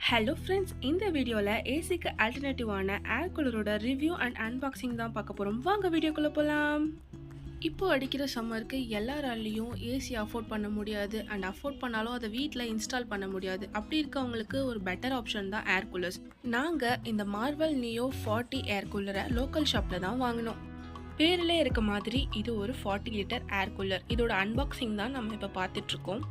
Hello friends, இந்த வீடியோவில் ஏசிக்கு ஆல்டர்னேட்டிவான ஏர் கூலரோட ரிவ்யூ அண்ட் அன்பாக்சிங் தான் பார்க்க போகிறோம். வாங்க வீடியோக்குள்ளே போகலாம். இப்போ அடிக்கிற சம்மருக்கு எல்லாராலையும் ஏசி அஃபோர்ட் பண்ண முடியாது அண்ட் அஃபோர்ட் பண்ணாலும் அதை வீட்டில் இன்ஸ்டால் பண்ண முடியாது. அப்படி இருக்கவங்களுக்கு ஒரு பெட்டர் ஆப்ஷன் தான் ஏர் கூலர்ஸ். நாங்கள் இந்த மார்வல் நியோ 40 ஏர் கூலரை லோக்கல் ஷாப்பில் தான் வாங்கினோம். பேரில் இருக்க மாதிரி இது ஒரு 40 லிட்டர் ஏர் கூலர். இதோட அன்பாக்சிங் தான் நம்ம இப்போ பார்த்துட்ருக்கோம்.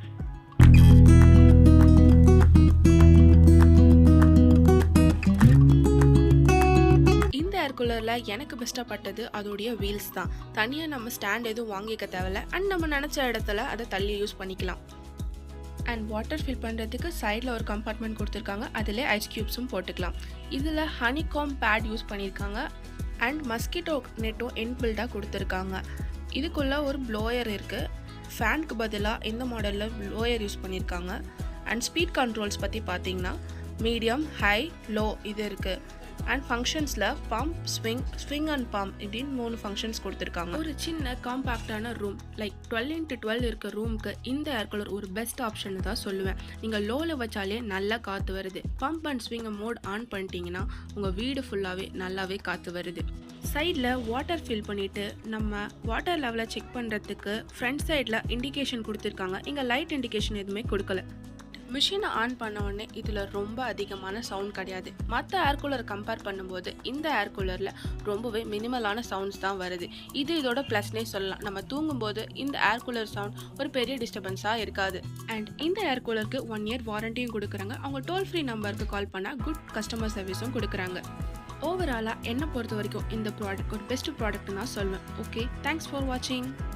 ஏர் கூலரில் எனக்கு பெஸ்ட்டாக பட்டது அதோடைய வீல்ஸ் தான். தனியாக நம்ம ஸ்டாண்ட் எதுவும் வாங்கிக்க தேவையில்ல அண்ட் நம்ம நினச்ச இடத்துல அதை தள்ளி யூஸ் பண்ணிக்கலாம். அண்ட் வாட்டர் ஃபில் பண்ணுறதுக்கு சைடில் ஒரு கம்பார்ட்மெண்ட் கொடுத்துருக்காங்க. அதில் ஐஸ் க்யூப்ஸும் போட்டுக்கலாம். இதில் ஹனிகாம் பேட் யூஸ் பண்ணியிருக்காங்க அண்ட் மஸ்கிட்டோ நெட்டும் இன்பில்டாக கொடுத்துருக்காங்க. இதுக்குள்ளே ஒரு ப்ளோயர் இருக்குது. ஃபேனுக்கு பதிலாக இந்த மாடலில் ப்ளோயர் யூஸ் பண்ணியிருக்காங்க. அண்ட் ஸ்பீட் கண்ட்ரோல்ஸ் பற்றி பார்த்தீங்கன்னா மீடியம், ஹை, லோ இது இருக்குது. அண்ட் ஃபங்க்ஷன்ஸில் பம்ப், ஸ்விங் அண்ட் பம்ப் இப்படின்னு 3 ஃபங்க்ஷன்ஸ் கொடுத்துருக்காங்க. ஒரு சின்ன காம்பேக்டான ரூம் லைக் 12x12 இருக்க ரூமுக்கு இந்த ஏர் கூலர் ஒரு பெஸ்ட் ஆப்ஷன் தான் சொல்லுவேன். நீங்கள் லோவில் வச்சாலே நல்லா காற்று வருது. Pump and swing mode on பண்ணிட்டீங்கன்னா உங்கள் வீடு ஃபுல்லாகவே நல்லாவே காற்று வருது. சைடில் வாட்டர் ஃபில் பண்ணிவிட்டு நம்ம வாட்டர் லெவலை செக் பண்ணுறதுக்கு ஃப்ரண்ட் சைடில் இண்டிகேஷன் கொடுத்துருக்காங்க. இங்கே லைட் இண்டிகேஷன் எதுவுமே கொடுக்கல. மிஷினை ஆன் பண்ண உடனே இதில் ரொம்ப அதிகமான சவுண்ட் கிடையாது. மற்ற ஏர் கூலரை கம்பேர் பண்ணும்போது இந்த ஏர் கூலரில் ரொம்பவே மினிமலான சவுண்ட்ஸ் தான் வருது. இது இதோட ப்ளஸ்னே சொல்லலாம். நம்ம தூங்கும்போது இந்த ஏர் கூலர் சவுண்ட் ஒரு பெரிய டிஸ்டர்பன்ஸாக இருக்காது. அண்ட் இந்த ஏர் கூலருக்கு 1 இயர் வாரண்டியும் கொடுக்குறாங்க. அவங்க டோல் ஃப்ரீ நம்பருக்கு கால் பண்ணால் குட் கஸ்டமர் சர்வீஸும் கொடுக்குறாங்க. ஓவராலாக என்னை பொறுத்த வரைக்கும் இந்த ப்ராடக்ட் ஒரு பெஸ்ட் ப்ராடக்ட்னு நான் சொல்வேன். ஓகே, தேங்க்ஸ் ஃபார் வாட்சிங்.